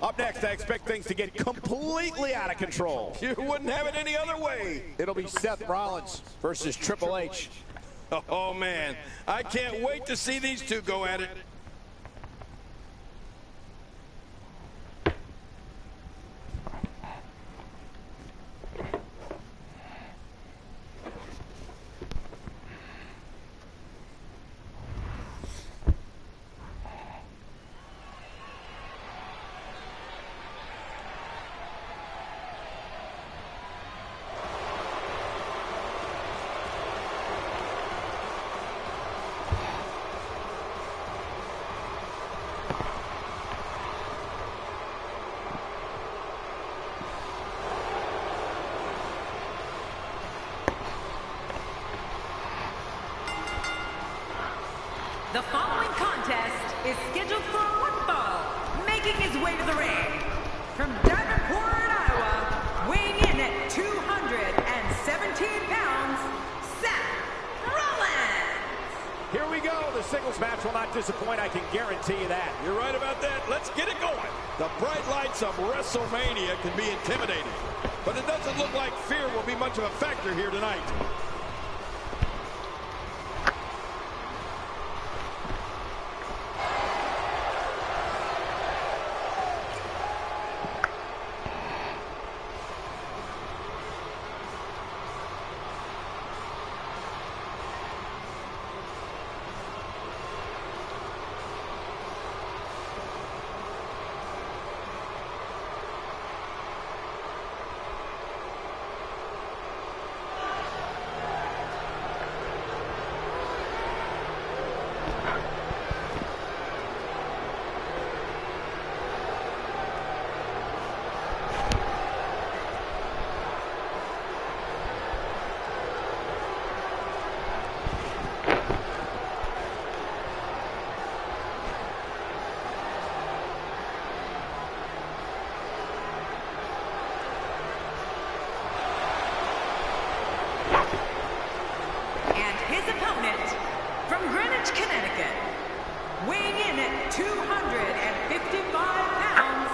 Up next, I expect things to get completely out of control. You wouldn't have it any other way. It'll be Seth Rollins versus Triple H. Oh, man. I can't wait to see these two go at it. The following contest is scheduled for one fall, making his way to the ring. From Davenport, Iowa, weighing in at 217 pounds, Seth Rollins. Here we go. The singles match will not disappoint, I can guarantee you that. You're right about that. Let's get it going. The bright lights of WrestleMania can be intimidating, but it doesn't look like fear will be much of a factor here tonight. Connecticut, weighing in at 255 pounds,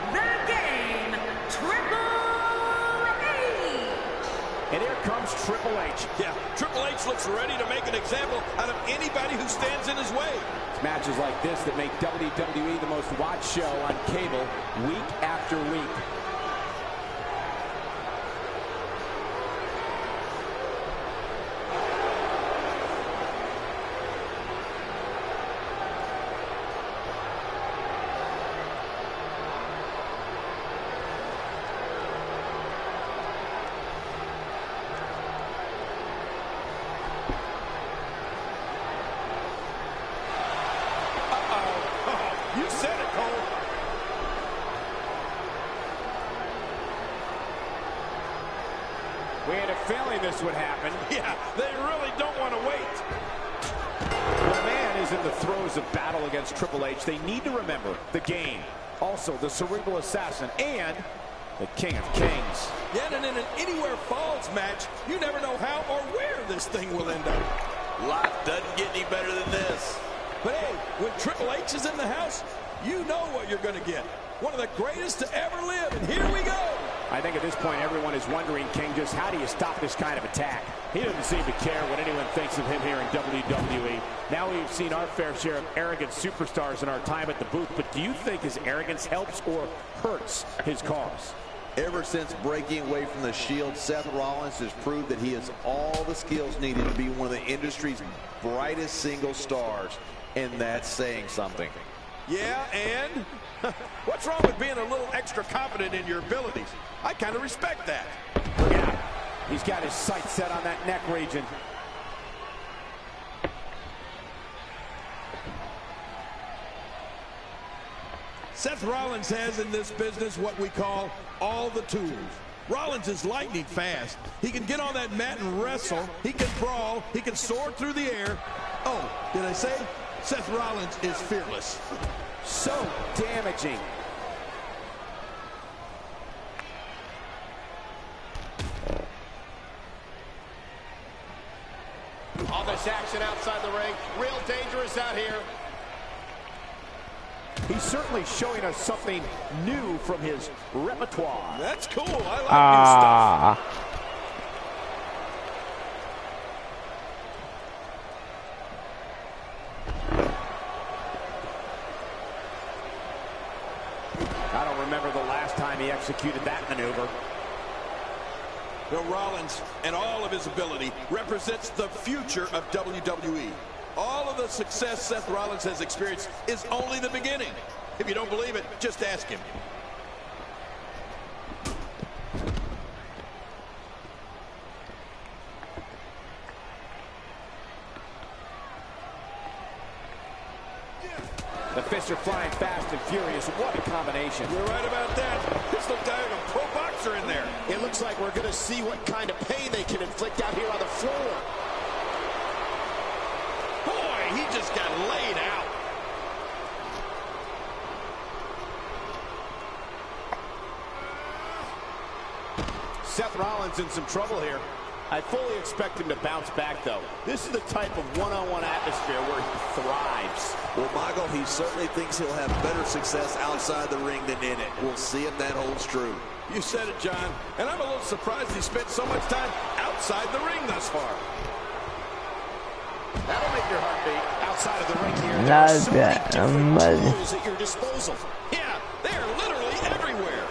the Game, Triple H. And here comes Triple H. Yeah, Triple H looks ready to make an example out of anybody who stands in his way. It's matches like this that make WWE the most watched show on cable week after week. You said it, Cole. We had a feeling this would happen. Yeah, they really don't want to wait. When a man is in the throes of battle against Triple H, they need to remember the Game, also the cerebral assassin, and the King of Kings. Yeah, and in an Anywhere Falls match, you never know how or where this thing will end up. Life doesn't get any better than this. But hey, when Triple H is in the house, you know what you're going to get. One of the greatest to ever live, and here we go. I think at this point everyone is wondering, King, just how do you stop this kind of attack? He doesn't seem to care what anyone thinks of him here in WWE. Now we've seen our fair share of arrogant superstars in our time at the booth, but do you think his arrogance helps or hurts his cause? Ever since breaking away from the Shield, Seth Rollins has proved that he has all the skills needed to be one of the industry's brightest single stars, and that's saying something. Yeah, and what's wrong with being a little extra confident in your abilities? I kind of respect that. Look out. He's got his sights set on that neck region. Seth Rollins has in this business what we call all the tools. Rollins is lightning fast. He can get on that mat and wrestle. He can brawl. He can soar through the air. Oh, did I say? Seth Rollins is fearless. So damaging. All this action outside the ring, real dangerous out here. He's certainly showing us something new from his repertoire. That's cool. I like new stuff. I don't remember the last time he executed that maneuver. Bill Rollins and all of his ability represents the future of WWE. All of the success Seth Rollins has experienced is only the beginning. If you don't believe it, just ask him. The fists are flying fast and furious. What a combination. You're right about that. This looks like a pro boxer in there. It looks like we're going to see what kind of pain they can inflict out here on the floor. Boy, he just got laid out. Seth Rollins in some trouble here. I fully expect him to bounce back, though. This is the type of one-on-one atmosphere where he thrives. Well, Michael, he certainly thinks he'll have better success outside the ring than in it. We'll see if that holds true. You said it, John. And I'm a little surprised he spent so much time outside the ring thus far. That'll make your heart beat. Outside of the ring here, there Not are so many different tools at your disposal. Yeah, they're literally everywhere.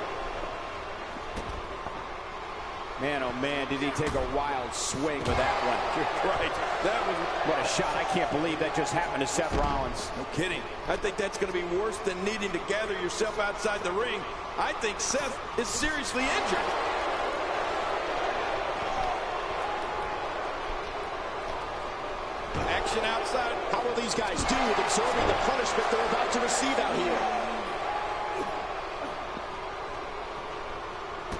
Man, oh man, did he take a wild swing with that one. You're right. That was... What a shot. I can't believe that just happened to Seth Rollins. No kidding. I think that's going to be worse than needing to gather yourself outside the ring. I think Seth is seriously injured. Action outside. How will these guys do with absorbing the punishment they're about to receive out here?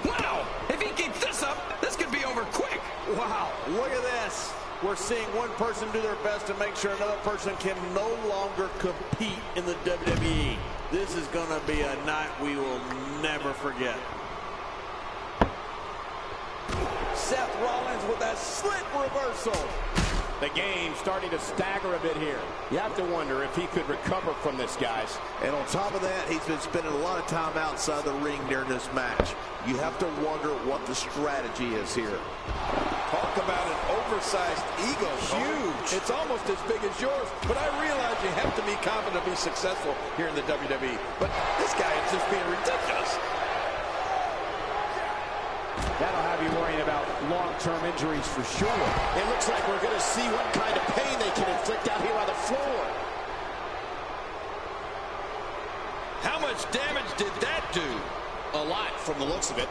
Wow! If he keeps this up, this could be over quick. Wow, look at this. We're seeing one person do their best to make sure another person can no longer compete in the WWE. This is going to be a night we will never forget. Seth Rollins with that slick reversal. The game starting to stagger a bit here. You have to wonder if he could recover from this, guys. And on top of that, he's been spending a lot of time outside the ring during this match. You have to wonder what the strategy is here. Talk about an oversized ego. Huge. It's almost as big as yours. But I realize you have to be confident to be successful here in the WWE. But this guy is just being ridiculous. That'll have you worrying about long-term injuries for sure. It looks like we're going to see what kind of pain they can inflict out here on the floor. How much damage did that do? A lot from the looks of it.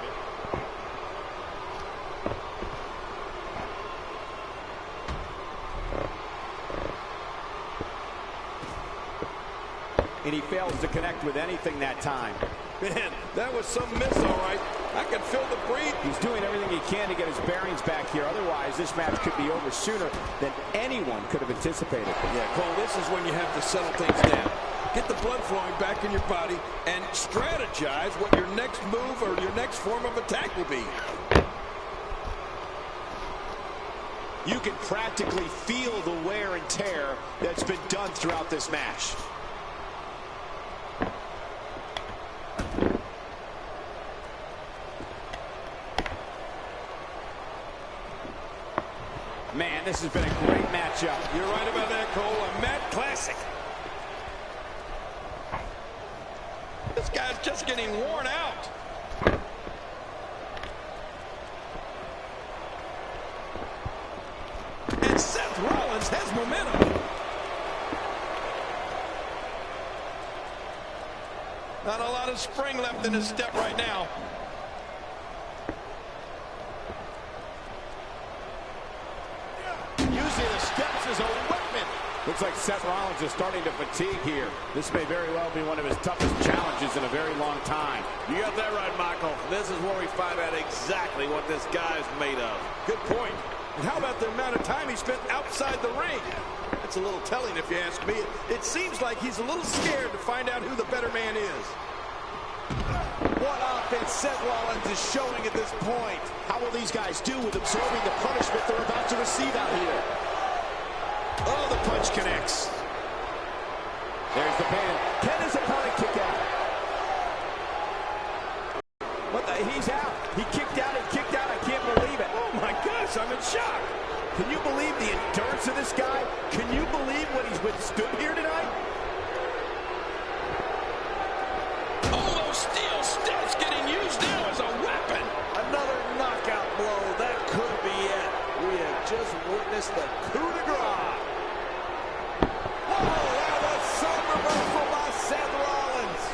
And he fails to connect with anything that time. Man, that was some miss, all right. I can feel the breathe. He's doing everything he can to get his bearings back here. Otherwise, this match could be over sooner than anyone could have anticipated. Yeah, Cole, this is when you have to settle things down. Get the blood flowing back in your body and strategize what your next move or your next form of attack will be. You can practically feel the wear and tear that's been done throughout this match. Man, this has been a great matchup. You're right about that, Cole. A Matt classic. This guy's just getting worn out. And Seth Rollins has momentum. Not a lot of spring left in his step right now. Using the steps as a weapon. Looks like Seth Rollins is starting to fatigue here. This may very well be one of his toughest challenges in a very long time. You got that right, Michael. This is where we find out exactly what this guy's made of. Good point. And how about the amount of time he spent outside the ring? It's a little telling if you ask me. It seems like he's a little scared to find out who the better man is. What offense Seth Rollins is showing at this point. How will these guys do with absorbing the punishment they're about to receive out here? Oh, the punch connects. There's the pin. Can his opponent this. I'm in shock. Can you believe the endurance of this guy? Can you believe what he's withstood here tonight? Oh, those steel steps getting used now as a weapon. Another knockout blow. That could be it. We have just witnessed the coup de grace. Whoa, that was some reversal by Seth Rollins.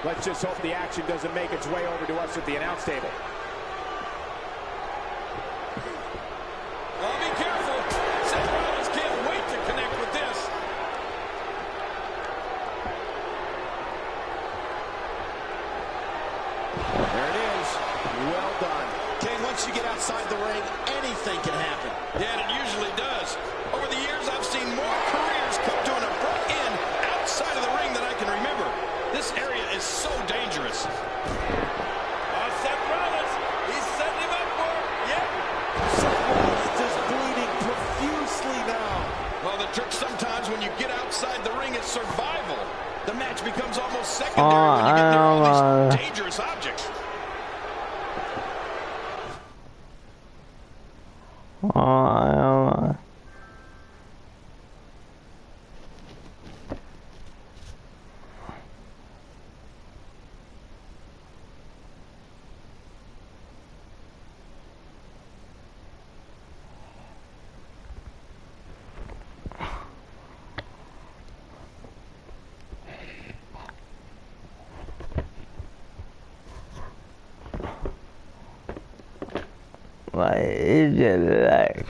Let's just hope the action doesn't make its way over to us at the announce table. Well, be careful. Seth Rollins can't wait to connect with this. There it is. Well done. King, once you get outside the ring, anything can happen. Yeah, and it usually does. Over the years, I've seen more careers come to an abrupt end outside of the ring than I can remember. This area is so dangerous. Oh, Seth Rollins, he's setting him up for it. Yep. Seth Rollins is bleeding profusely now. Well, the trick sometimes when you get outside the ring is survival. The match becomes almost secondary when you get near all these dangerous objects. What is it like?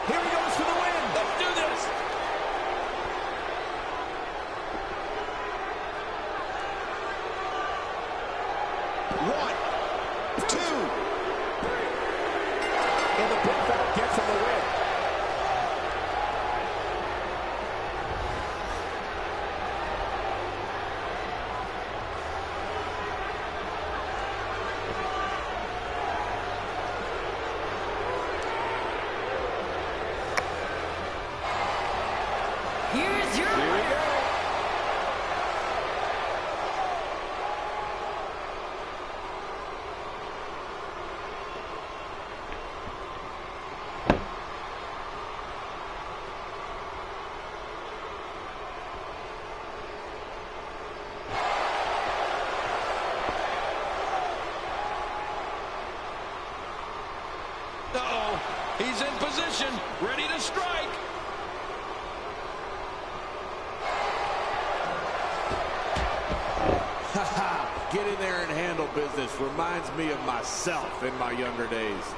Here he goes for the win. Let's do this. One, two. And the pinfall gets him the win. Here's your winner. Uh-oh. He's in position, ready to strike. Get in there and handle business. Reminds me of myself in my younger days.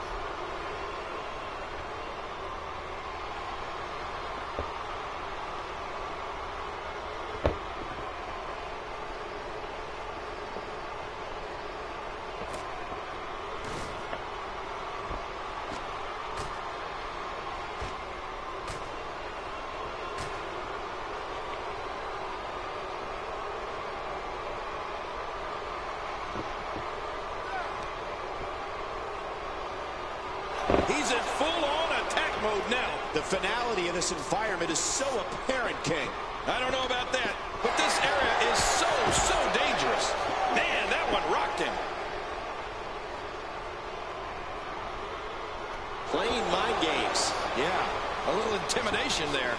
He's in full-on attack mode now. The finality of this environment is so apparent, King. I don't know about that, but this area is so dangerous. Man, that one rocked him. Playing mind games. Yeah, a little intimidation there.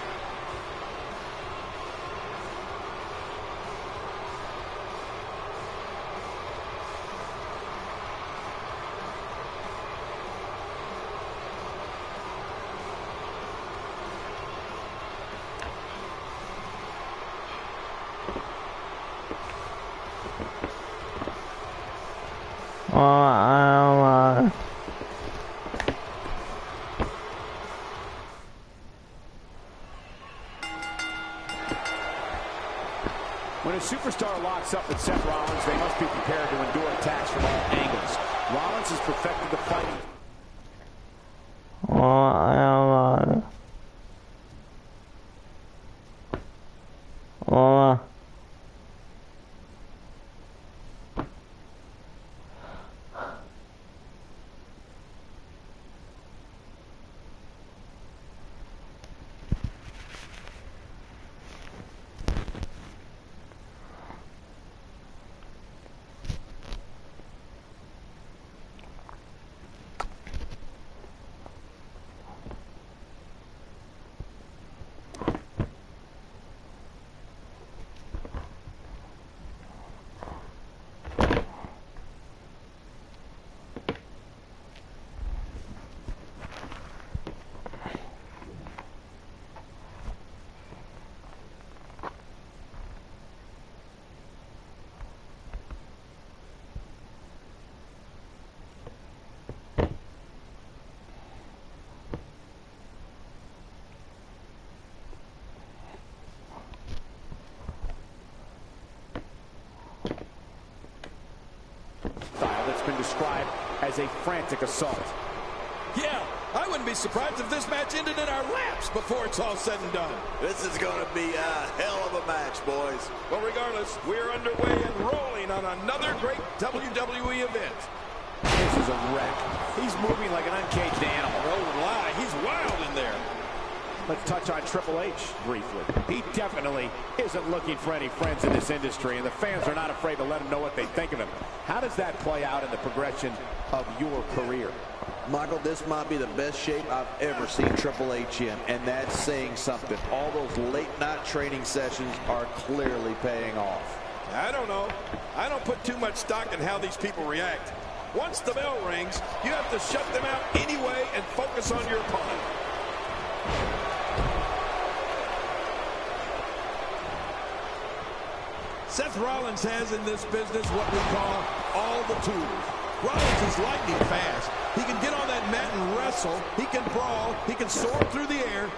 When a superstar locks up with Seth Rollins, they must be prepared to endure attacks from all angles. Rollins has perfected the fighting. describe as a frantic assault. Yeah, I wouldn't be surprised if this match ended in our laps before it's all said and done. This is going to be a hell of a match, boys. Well, regardless, we're underway and rolling on another great WWE event. This is a wreck. He's moving like an uncaged animal. No lie, he's wild in there. Let's touch on Triple H briefly. He definitely isn't looking for any friends in this industry, and the fans are not afraid to let him know what they think of him. How does that play out in the progression of your career? Michael, this might be the best shape I've ever seen Triple H in, and that's saying something. All those late-night training sessions are clearly paying off. I don't know. I don't put too much stock in how these people react. Once the bell rings, you have to shut them out anyway and focus on your opponent. Seth Rollins has in this business what we call all the tools. Rollins is lightning fast. He can get on that mat and wrestle. He can brawl. He can soar through the air.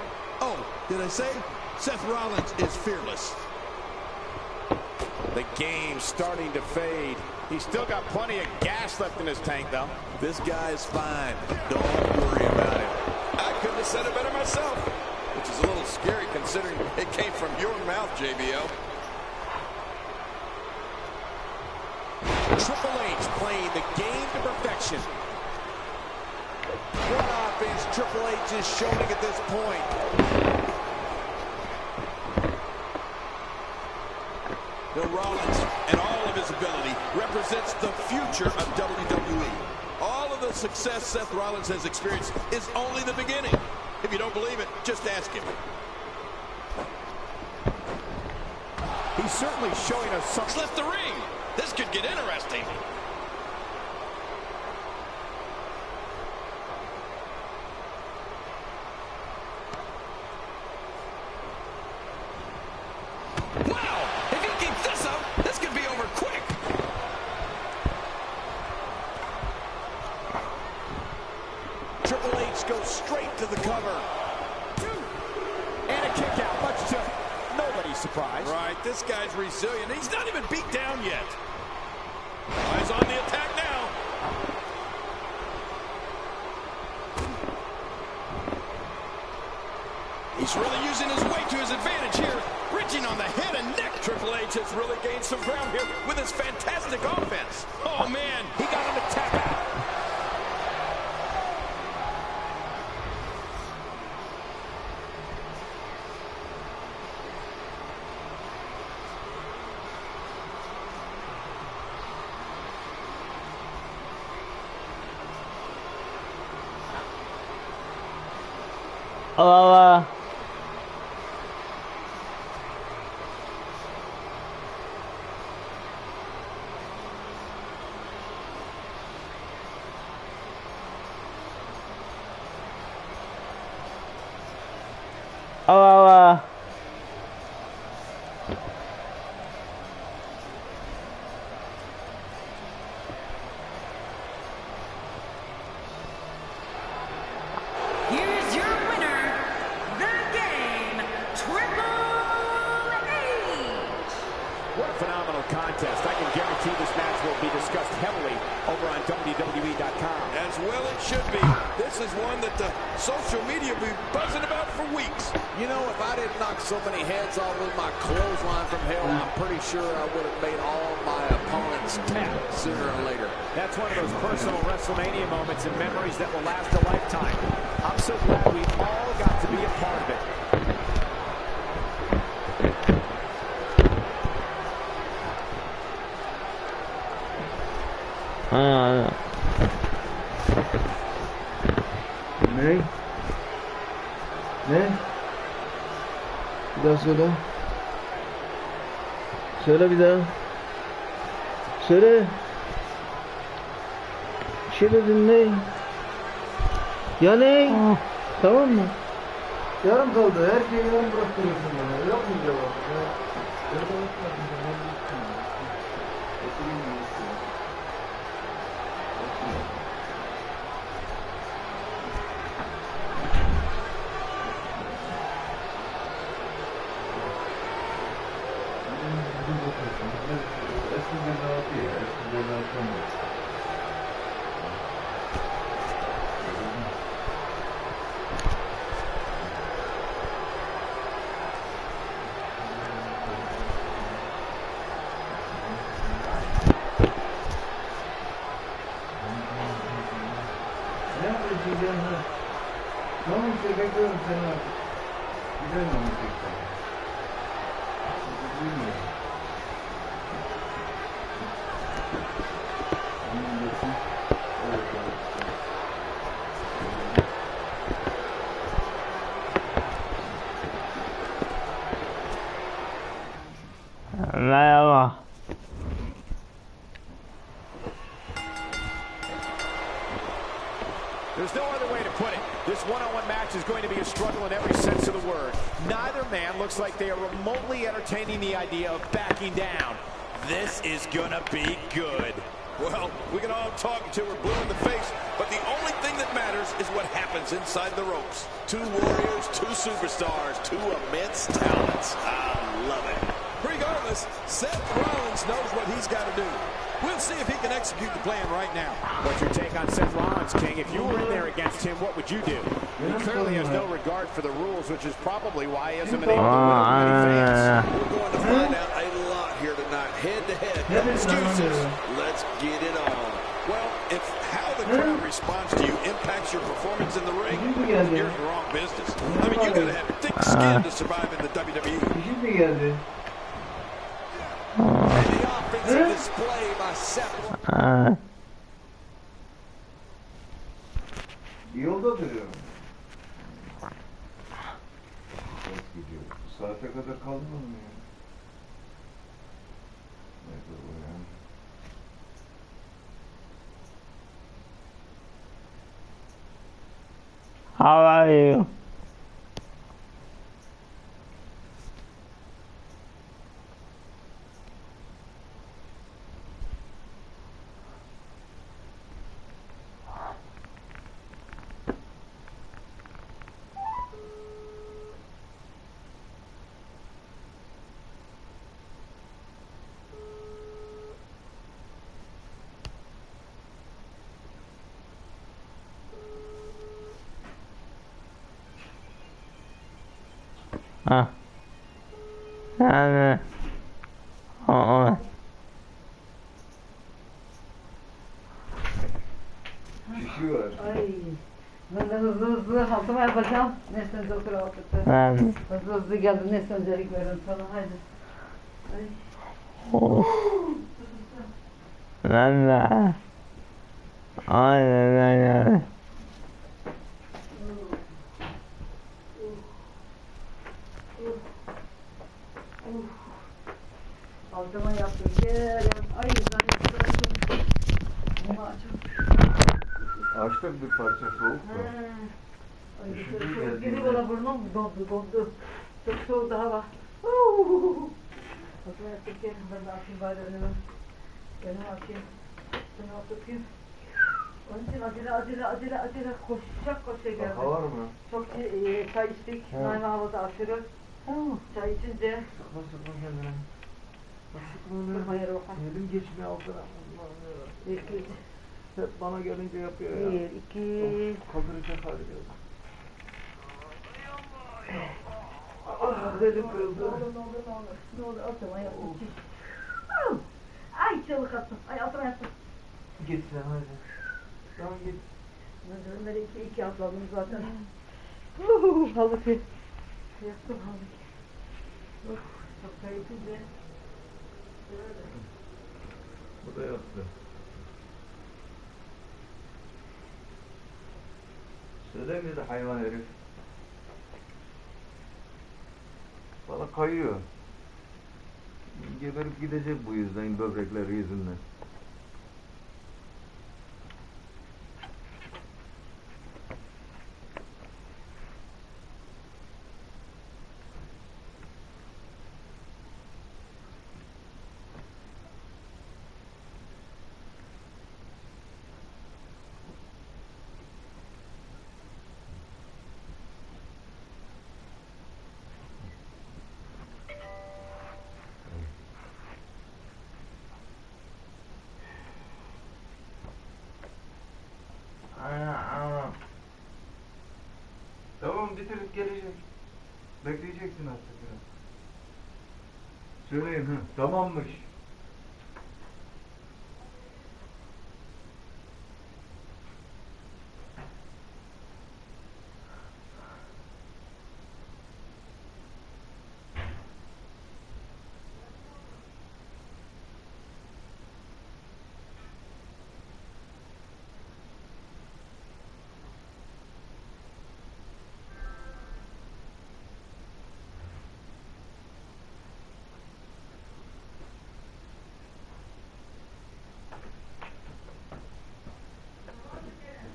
Oh, did I say? Seth Rollins is fearless. The game's starting to fade. He's still got plenty of gas left in his tank, though. This guy is fine. Don't worry about him. I couldn't have said it better myself, which is a little scary considering it came from your mouth, JBL. Triple H playing the game to perfection. What offense Triple H is showing at this point. Bill Rollins and all of his ability represents the future of WWE. All of the success Seth Rollins has experienced is only the beginning. If you don't believe it, just ask him. He's certainly showing us something. He's left the ring. This could get interesting. Wow! If he keeps this up, this could be over quick. Triple H goes straight to the cover. And a kick out, much to nobody's surprise. Right, this guy's resilient. He's not even beat down yet. Eyes on the attack now. He's really using his weight to his advantage here. Bridging on the head and neck. Triple H has really gained some ground here with his fantastic offense. Oh, man. He got him to tap out. Here's your winner, the game, Triple H. What a phenomenal contest. I can guarantee this match will be discussed heavily over on WWE.com. As well it should be. This is one that the social media will be buzzing about for weeks. You know, if I didn't knock so many heads off with my clothesline from hell, I'm pretty sure I would have made all my opponents tap sooner or later. That's one of those personal WrestleMania moments and memories that will last a lifetime. I'm so glad we all got to be a part of it. Ne? Ne? Bir daha söyle. Söyle bir daha. Söyle. Bir şey dedin ne? Ya ne? Tamam mı? Yarım kaldı. Her şeyi yarım bıraktırıyorsun bana. Yok mu cevap? Ne yapacağım ha? Tamam işte bekliyorum seni artık. Gidelim ama tekrar. Bilmiyorum. Merhaba. There's no other way to put it. This one-on-one match is going to be a struggle in every sense of the word. Neither man looks like they are remotely entertaining the idea of backing down. This is gonna be good. Well, we can all talk until we're blue in the face, but the only thing that matters is what happens inside the ropes. Two warriors, two superstars, two immense talents. I love it. Regardless, Seth Rollins knows what he's got to do. We'll see if he can execute the plan right now. What's your take on Seth Rollins, King? If you were in there against him, what would you do? He clearly has no regard for the rules, which is probably why he hasn't been able to win many fans. We're going to find out a lot here tonight. Head-to-head, no excuses. Let's get it on. Well, if how the crowd responds to you impacts your performance in the ring, you're in the wrong business. I mean, you got to have thick skin to survive in the WWE. Şimdi geldi. And the offensive display by Seth. Yolda duruyorum. Çok gidiyor. Bu saate kadar kalmam mı ya? Neyse bu ya. How are you? Ha. Yani. Aa. Kişi var. Ay. Ben de hızlı haltıma yapacağım. Nesne doktor altıkta. Yani. Hızlı geldim. Nesne öncelik verin sana. Haydi. Ay. Of. Ben de. Aynen aynen. Altıma yaptım. Gel. Ay zannettim. Ama açım. Açtık bir parça soğuk da. Ay Üşüdü çok geldi geri yine. bana burnum dondu. Çok soğuk daha var. Altıma yaptık. Gel. Ben de açayım bari önüme. Önüme açayım. Şunu atayım. Onun için acele koşa geldim. Kaka var mı? Çok çay içtik. Naime havada aşırı. Çay içince Sıkma sıkma kendine. sıkma yere bakar. Elim geçmiyor altına. İki, Hep bana gelince yapıyor ya. bir, iki. Kaldıracak hali yok. Belim kırıldı. Ne olur altıma yaptım. Ay çığlık attım. Ay altıma yaptım. Git sen hadi. Tamam git. Ben de iki atladım zaten. Halı ki. Yaktım halı ki. Çok kayıpınca. Bu da yaptı. Söylemiyordu hayvan herif. Bana kayıyor. Geberip gidecek bu yüzden, böbrekleri yüzünden. Tamam bitirip gelecek. Bekleyeceksin artık biraz. Söyleyin hı. Tamammış.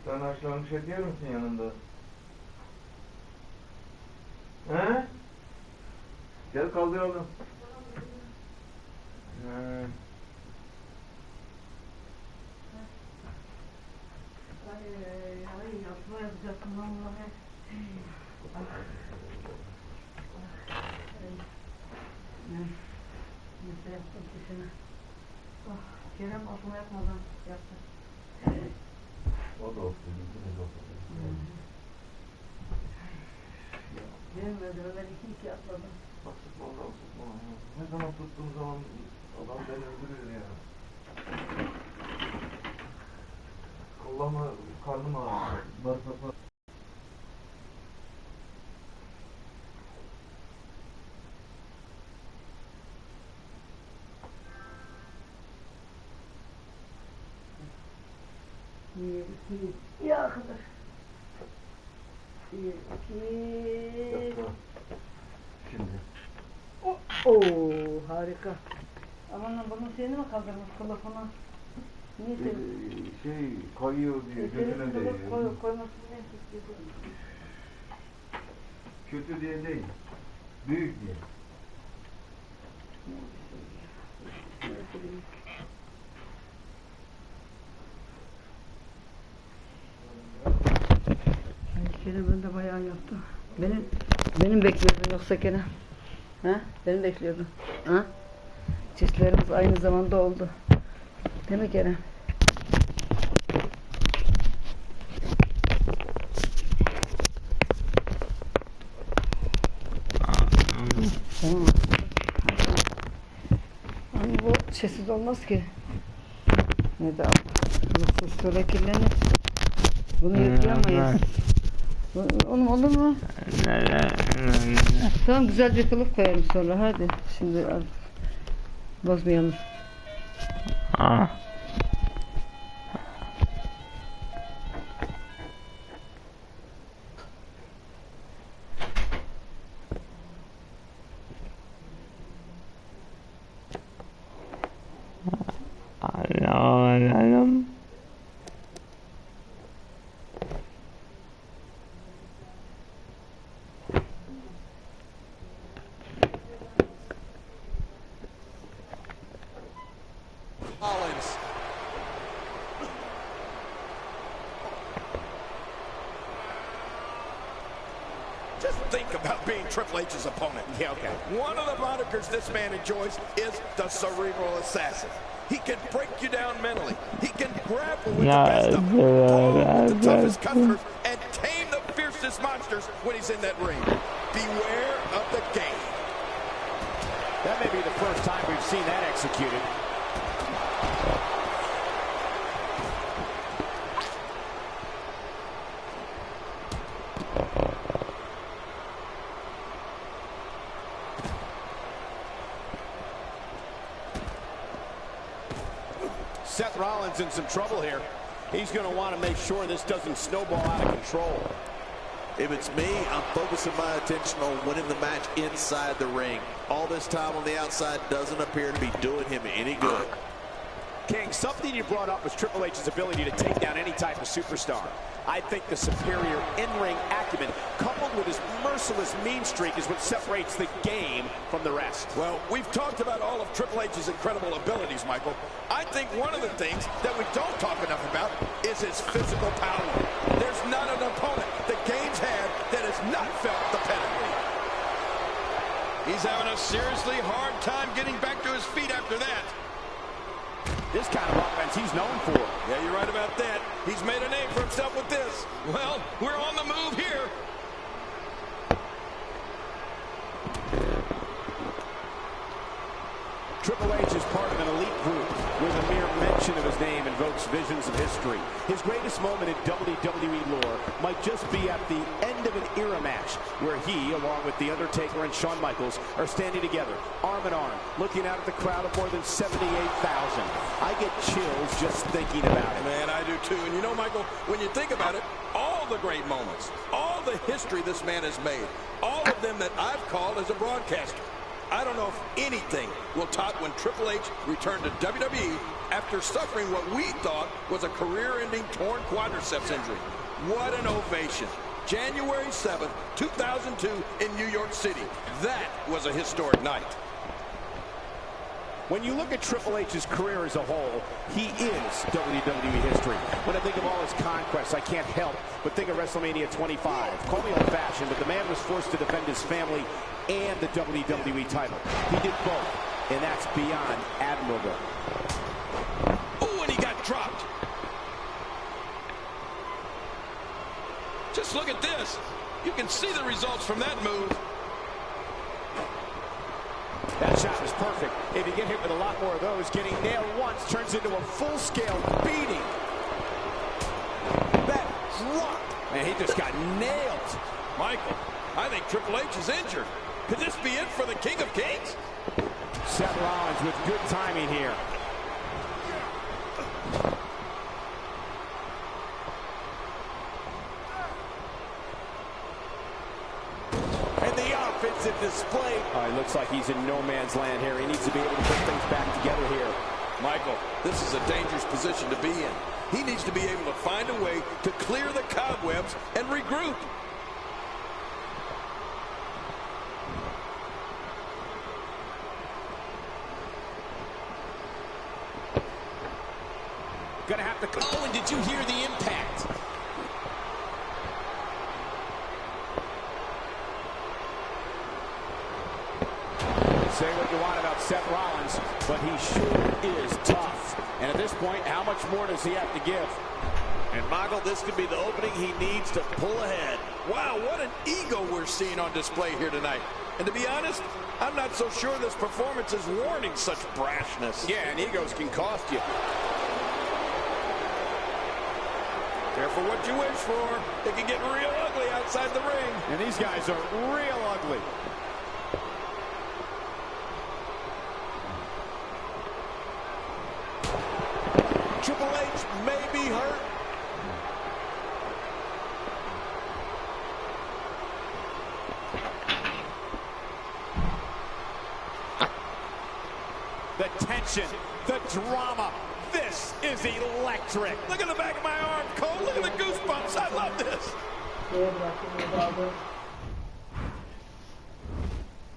Sen haşlanmış et yer misin yanında? He? Gel kaldıralım. He. Ay yapma yapacaktım vallahi. Neyse yaptım işini. Kerem atma yapmadan yaptı. O da olsun. Gelmedi Ömer 2-2 atladı. Bak sıkma oradan sıkma. Ne zaman tuttuğum zaman adam beni öldürür ya. Kollarıma karnım ağrıyor. Bağırsaklar. Bir, iki, ya kadar. Bir, iki. Şimdi. Oo harika. Aman bunun şeyini mi kaldırmış kılıfını? Niye Kayıyor diye gözüne değiyor. Koymasın diye istiyordu. Kötü diye değil. Büyük diye. Kerem de bayağı yaptı. Benim bekliyordun yoksa Kerem? Ha? Beni bekliyordun. Ha? Çiftlerimiz aynı zamanda oldu. Değil mi Kerem? Tamam. Ama bu sessiz olmaz ki. Ne de yoksa sonra kirlenir. Bunu yıkayamayız. Oğlum olur mu? Tamam güzel bir kılıf koyalım sonra hadi. Şimdi artık bozmayalım. Rollins. Just think about being Triple H's opponent. Yeah, okay. One of the monikers this man enjoys is the cerebral assassin. He can break you down mentally. He can grapple with the best of them, brawl with the toughest customers, and tame the fiercest monsters when he's in that ring. Beware of the game. That may be the first time we've seen that executed. Seth Rollins in some trouble here. He's going to want to make sure this doesn't snowball out of control. If it's me, I'm focusing my attention on winning the match inside the ring. All this time on the outside doesn't appear to be doing him any good. King, something you brought up was Triple H's ability to take down any type of superstar. I think the superior in-ring acumen, coupled with his merciless mean streak, is what separates the game from the rest. Well, we've talked about all of Triple H's incredible abilities, Michael. I think one of the things that we don't talk enough about is his physical power. There's not an opponent the game's had that has not felt the pedigree. He's having a seriously hard time getting back to his feet after that. This kind of offense he's known for. Yeah, you're right about that. He's made a name for himself with this. Well, we're on the move here. Triple H is part of an elite group where the mere mention of his name invokes visions of history. His greatest moment in WWE lore might just be at the end of an era match where he, along with The Undertaker and Shawn Michaels, are standing together, arm in arm, looking out at the crowd of more than 78,000. I get chills just thinking about it. Man, I do too. And you know, Michael, when you think about it, all the great moments, all the history this man has made, all of them that I've called as a broadcaster, I don't know if anything will top when Triple H returned to WWE after suffering what we thought was a career-ending torn quadriceps injury. What an ovation. January 7th, 2002 in New York City. That was a historic night. When you look at Triple H's career as a whole, he is WWE history. When I think of all his conquests, I can't help but think of WrestleMania 25. Call me old-fashioned, but the man was forced to defend his family and the WWE title. He did both, and that's beyond admirable. Oh, and he got dropped. Just look at this. You can see the results from that move. That shot was perfect. If you get hit with a lot more of those, getting nailed once turns into a full-scale beating. That drop. Man, he just got nailed. Michael, I think Triple H is injured. Could this be it for the King of Kings? Seth Rollins with good timing here. And the offensive display. It looks like he's in no man's land here. He needs to be able to put things back together here. Michael, this is a dangerous position to be in. He needs to be able to find a way to clear the cobwebs and regroup. Gonna have to... Oh, and did you hear the impact? Say what you want about Seth Rollins, but he sure is tough. And at this point, how much more does he have to give? And Michael, this could be the opening he needs to pull ahead. Wow, what an ego we're seeing on display here tonight. And to be honest, I'm not so sure this performance is warranting such brashness. Yeah, and egos can cost you. Careful what you wish for. It can get real ugly outside the ring. And these guys are real ugly. Triple H may be hurt. The tension, the drama. This is electric. Look at the back of my arm, Cole. Look at the goosebumps. I love this.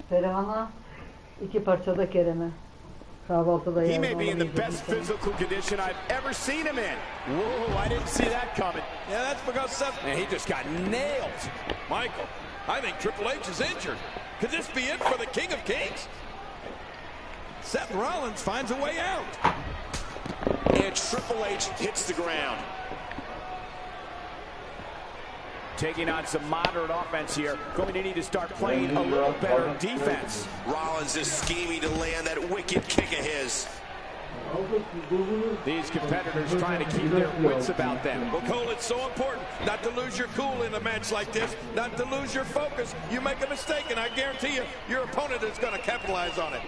Ferhan'a 2 parçada Kerem'e. Kahvaltıda He may be in the best physical condition I've ever seen him in. Whoa, I didn't see that coming. Yeah, that's because Seth... And he just got nailed. Michael, I think Triple H is injured. Could this be it for the King of Kings? Seth Rollins finds a way out. And Triple H hits the ground. Taking on some moderate offense here. Going to need to start playing a little better defense. Rollins is scheming to land that wicked kick of his. These competitors trying to keep their wits about them. Well, Cole, it's so important not to lose your cool in a match like this, not to lose your focus. You make a mistake, and I guarantee you, your opponent is going to capitalize on it.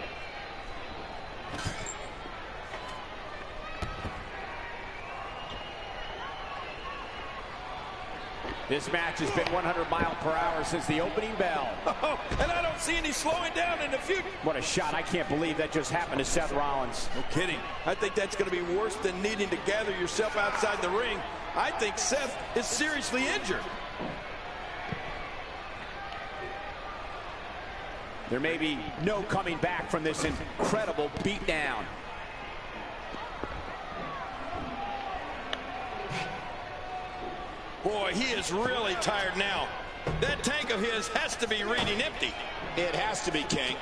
This match has been 100 miles per hour since the opening bell. Oh, and I don't see any slowing down in the future. What a shot. I can't believe that just happened to Seth Rollins. No kidding. I think that's going to be worse than needing to gather yourself outside the ring. I think Seth is seriously injured. There may be no coming back from this incredible beatdown. Boy, he is really tired now. That tank of his has to be reading empty. It has to be, King.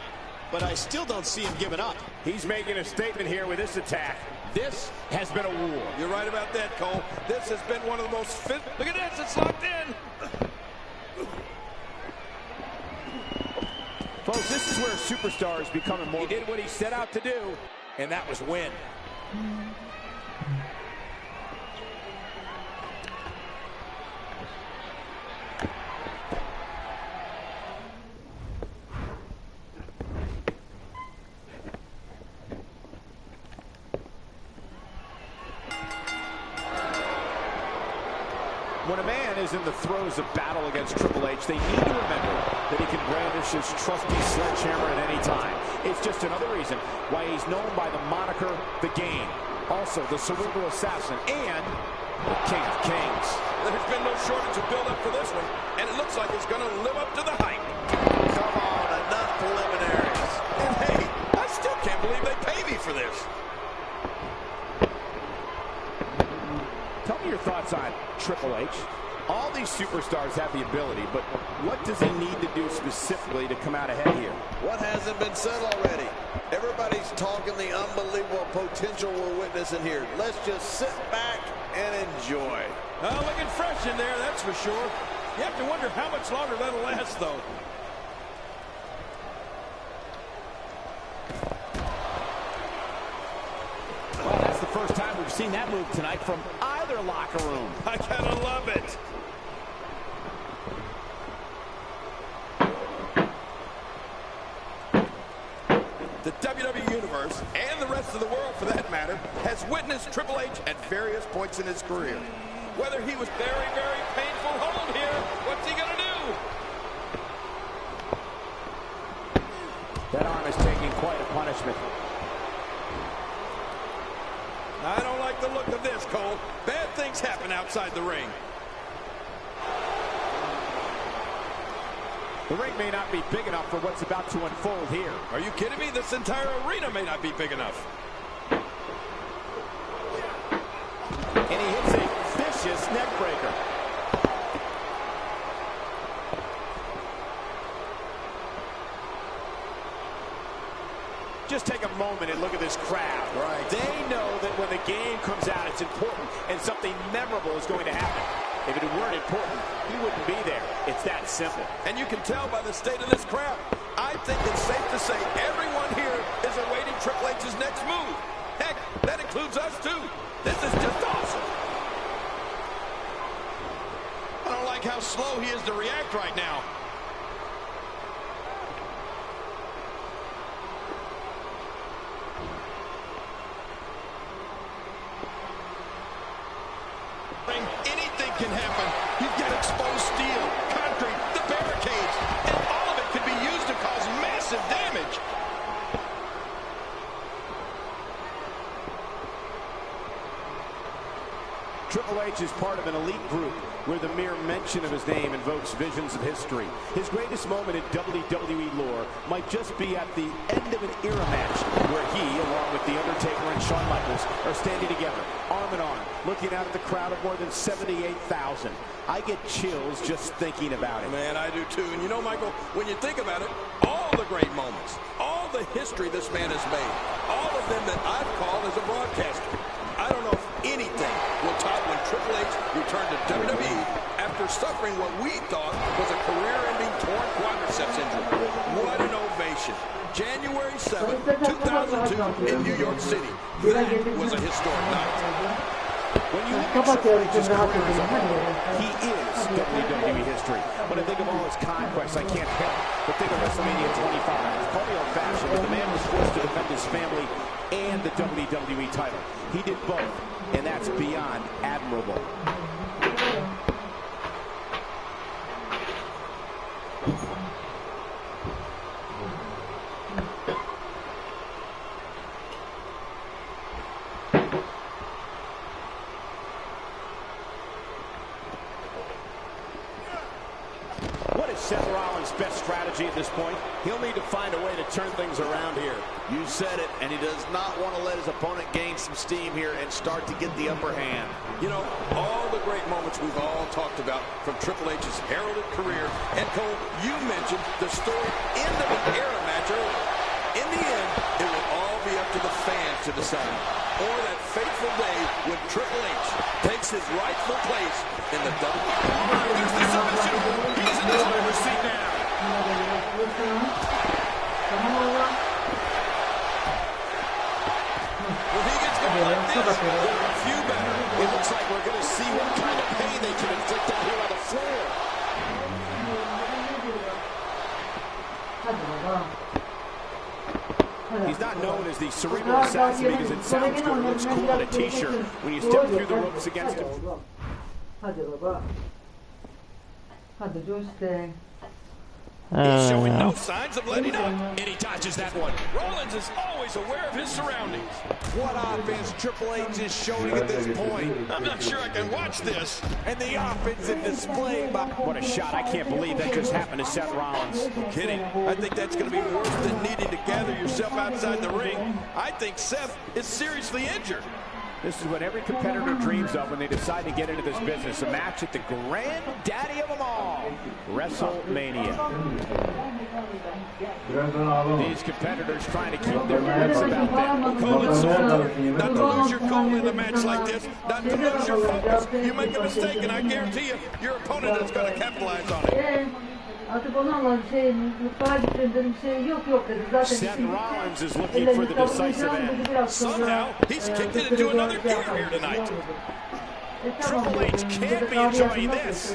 But I still don't see him giving up. He's making a statement here with this attack. This has been a war. You're right about that, Cole. This has been one of the most fit. Look at this, it's locked in. Folks, this is where a superstar is becoming more. He did what he set out to do, and that was win. When a man everyone is in the throes of battle against Triple H, they need to remember that he can brandish his trusty sledgehammer at any time. It's just another reason why he's known by the moniker The Game. Also, the Cerebral Assassin and the King of Kings. There's been no shortage of build-up for this one, and it looks like it's going to live up to the hype. Come on, enough preliminaries. And hey, I still can't believe they pay me for this. Tell me your thoughts on Triple H. All these superstars have the ability, but what does he need to do specifically to come out ahead here? What hasn't been said already? Everybody's talking the unbelievable potential we're witnessing here. Let's just sit back and enjoy. Looking fresh in there, that's for sure. You have to wonder how much longer that'll last, though. Well, that's the first time we've seen that move tonight from either locker room. I gotta love it. The WWE Universe, and the rest of the world for that matter, has witnessed Triple H at various points in his career. Whether he was very, very painful hold here, what's he gonna do? That arm is taking quite a punishment. I don't like the look of this, Cole. Bad things happen outside the ring. The ring may not be big enough for what's about to unfold here. Are you kidding me? This entire arena may not be big enough. And he hits a vicious neck breaker. Just take a moment and look at this crowd. Right. They know that when the game comes out, it's important and something memorable is going to happen. If it weren't important, he wouldn't be there. It's that simple. And you can tell by the state of this crowd. I think it's safe to say everyone here is awaiting Triple H's next move. Heck, that includes us too. This is just awesome. I don't like how slow he is to react right now. Anything can happen. You've got exposed steel, concrete, the barricades, and all of it could be used to cause massive damage. Triple H is part of an elite group where the mere mention of his name invokes visions of history. His greatest moment in WWE lore might just be at the end of an era match where he, along with The Undertaker and Shawn Michaels, are standing together, arm in arm, looking out at the crowd of more than 78,000. I get chills just thinking about it. Man, I do too. And you know, Michael, when you think about it, all the great moments, all the history this man has made, all of them that I've called as a broadcaster, I don't know if anything will top when Triple H returned to WWE after suffering what we thought was a career-ending torn quadriceps injury. What an ovation. January 7th, 2002 in New York City. That was a historic night. When you look at Triple H's career as a whole, he is WWE history. When I think of all his conquests, I can't help but think of WrestleMania 25. Plenty old fashioned, but the man was forced to defend his family and the WWE title. He did both, and that's beyond admirable. What is Seth Rollins' best strategy at this point? He'll need to find a way to turn things around here. You said it, and he does not want to let his opponent gain some steam here and start to get the upper hand. You know, all the great moments we've all talked about from Triple H's heralded career. And Cole, you mentioned the story end of an era match earlier. In the end, it will all be up to the fans to decide. Or that fateful day when Triple H takes his rightful place in the WWE. There's the submission. He's in the driver's seat now. When he gets going like this, there are a few better. It looks like we're going to see what kind of pain they can inflict out here on the floor. He's not known as the Cerebral Assassin because it sounds good and looks cool on a t-shirt when you step through the ropes against him. Hadi joystick. He's showing no signs of letting up. And he dodges that one. Rollins is always aware of his surroundings. What offense Triple H is showing at this point. I'm not sure I can watch this. And the offensive display by... What a shot. I can't believe that just happened to Seth Rollins. Kidding. I think that's going to be worse than needing to gather yourself outside the ring. I think Seth is seriously injured. This is what every competitor dreams of when they decide to get into this business. A match at the granddaddy of them all, WrestleMania. These competitors trying to keep their wits about them. Call it salt. Not to lose your cool in a match like this. Not to lose your focus. You make a mistake, and I guarantee you, your opponent is going to capitalize on it. Artık onu alan mutfağa gittim dedim yok dedi. Zaten Seth Rollins is looking for the decisive end. Somehow, he's kicked it into another gear here tonight. Triple H can't be enjoying this.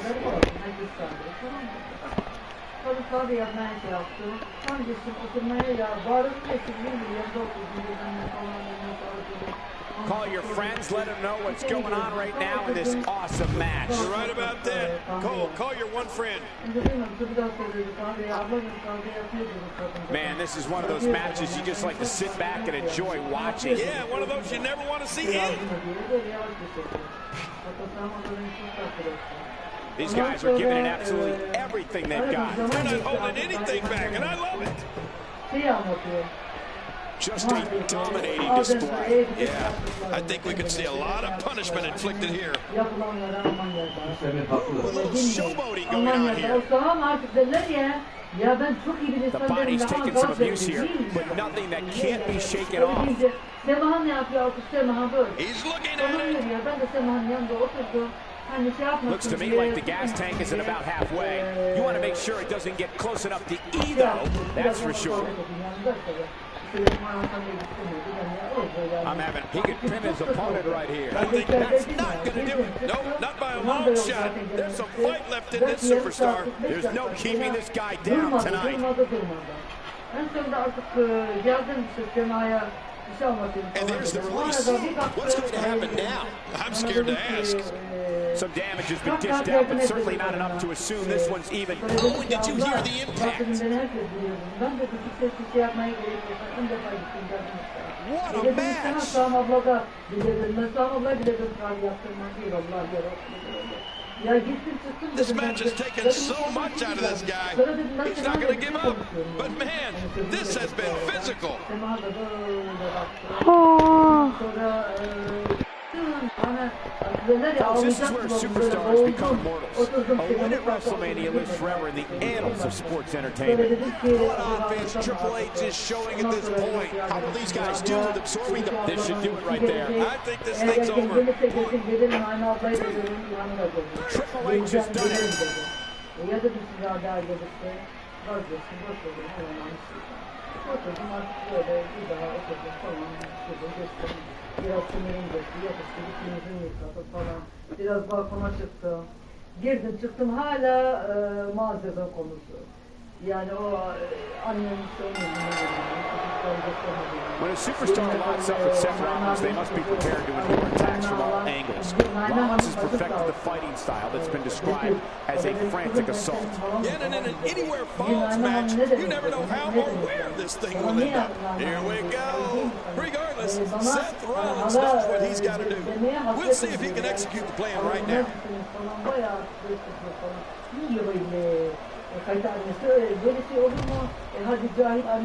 Tabii yapmaya yaptı. Tam geçtim oturmaya ya. Bağırıp geçirdiğim gibi yanında oturdum. Call your friends, let them know what's going on right now in this awesome match. You're right about that. Cole, call your one friend. Man, this is one of those matches you just like to sit back and enjoy watching. Yeah, one of those you never want to see end. These guys are giving it absolutely everything they've got. They're not holding anything back, and I love it. Just a dominating display. Yeah, I think we could see a lot of punishment inflicted here. A little showboating going on here. The body's taking some abuse here, but nothing that can't be shaken off. He's looking at it. Looks to me like the gas tank is at about halfway. You want to make sure it doesn't get close enough to E, though, that's for sure. He could pin his opponent right here. I think that's not going to do it. No, not by a long shot. There's some fight left in this superstar. There's no keeping this guy down tonight. And there's the release. What's going to happen now? I'm scared to ask. Some damage has been dished out, but certainly not enough to assume this one's even. Oh, and did you hear the impact? What a match! This match has taken so much out of this guy. He's not going to give up. But man, this has been physical. This is where superstars become immortals. A win at WrestleMania lives forever in the annals of sports entertainment. What offense Triple H is showing at this point. How will these guys do with absorbing the... This should do it right there. I think this thing's over. Triple H has done it. Biraz sinirim geçti, yapıştı, bitimizin yıkadı falan. Biraz balkona çıktım. Girdim çıktım hala malzeme konusu. Yani o annemin When a superstar locks up with Seth Rollins, they must be prepared to endure attacks from all angles. Rollins has perfected the fighting style that's been described as a frantic assault. Yeah, and in an anywhere falls match, you never know how or where this thing will end up. Here we go. Regardless, Seth Rollins knows what he's got to do. We'll see if he can execute the plan right now.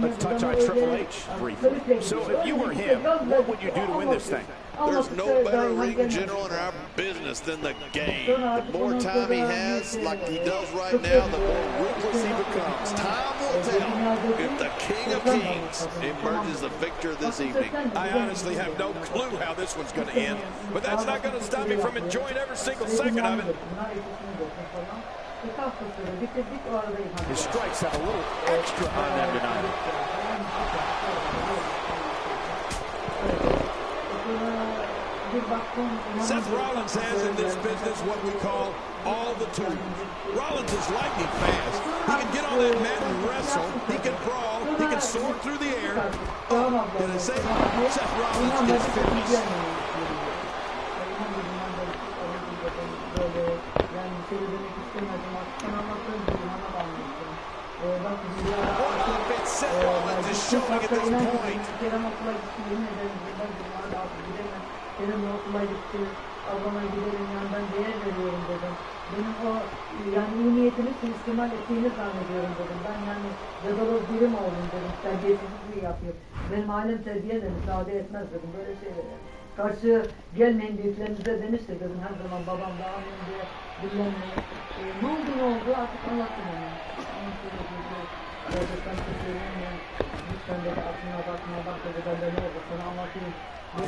Let's touch on Triple H briefly. So if you were him, what would you do to win this thing? There's no better ring general in our business than the game. The more time he has, like he does right now, the more ruthless he becomes. Time will tell if the King of Kings emerges the victor this evening. I honestly have no clue how this one's going to end, but that's not going to stop me from enjoying every single second of it. His strikes have a little extra on them tonight. Seth Rollins has in this business what we call all the tools. Rollins is lightning fast. He can get on that mat and wrestle. He can brawl. He can soar through the air. Did I say Seth Rollins is finished? istemedim artık. Sen anlattığın gibi bana bağlıyorsun. Bak bir What offense Seth Rollins is showing at this point. Kerem okula gitti, yemin ederim. Ben bunlara da artık gidemem. Kerem okula gitti, ablama gidelim yani ben değer veriyorum dedim. Benim o yani iyi niyetimi suistimal ettiğini zannediyorum dedim. Ben yani cadaloz birim oldum dedim. Terbiyesizlik yapıyor. Benim ailem terbiye de müsaade etmez dedim. Böyle şeylere. Karşı gelmeyin büyüklerinize demişti dedim. Her zaman babam da annem diye dinlenmeyin. Ne oldu artık anlattım onu. Gerçekten söyleyeyim ya. Lütfen dedi aklına bakma bak dedi. Ben de ne oldu sana anlatayım. I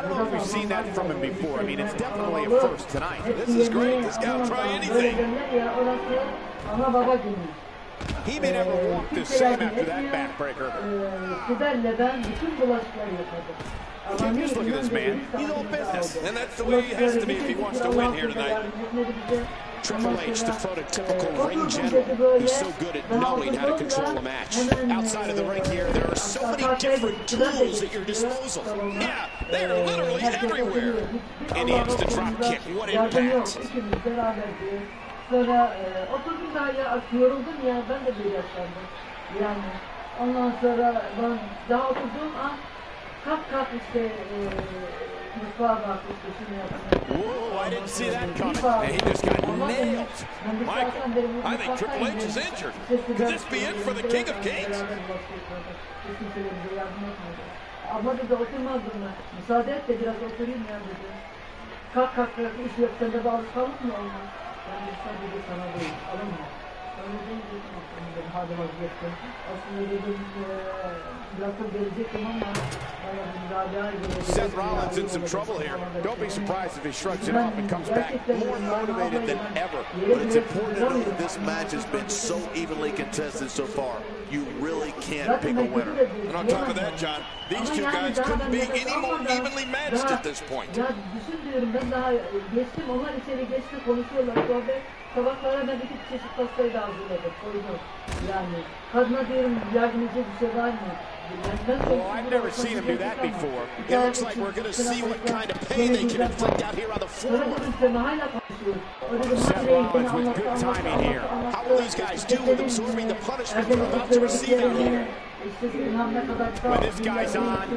don't know if we've seen that from him before. I mean, it's definitely a first tonight. This is great. This guy will try anything. Ana baba günü. He may never walk the same after that backbreaker. Siderle ben bütün bulaşıkları yapadım. Kim, just look at this man. He's all business. And that's the way he has to be if he wants to win here tonight. Triple H, the prototypical ring general. He's so good at knowing how to control a match. Outside of the ring here, there are so many different tools at your disposal. Yeah, they are literally everywhere. And he hits the drop kick. What impact. Sonra oturdum daha ya yoruldum ya ben de bir yaşlandım. Yani ondan sonra ben daha oturduğum an kalk işte mutfağa bak işte şunu yapın. Whoa, I didn't see that coming. And he just got nailed. Michael, I think Triple H is injured. Could this be it for the King of Kings? Abla dedi oturmazdın mı? Müsaade et de biraz oturayım ya dedi. Kalk iş yok sende bir alışkanlık mı olmaz? Ben de sadece sana değil alınma. Öyle değil dedim hadi vazgeçtim. Aslında dedim bırakıp gelecektim ama Seth Rollins in some trouble here. Don't be surprised if he shrugs it off and comes back more motivated than ever. But it's important to know that this match has been so evenly contested so far. You really can't pick a winner. And on top of that, John, these two guys couldn't be any more evenly matched at this point. Ya düşün diyorum ben daha geçtim onlar içeri geçti konuşuyorlar. Orada tabaklara ben 2 çeşit pastayı da hazırladım. Koydum. Yani kadına diyorum yardım edecek bir şey var mı? Well, I've never seen him do that before. It looks like we're going to see what kind of pain they can inflict out here on the floor. Seth Rollins with good timing here. How will these guys do with absorbing the punishment they're about to receive out here? When this guy's on,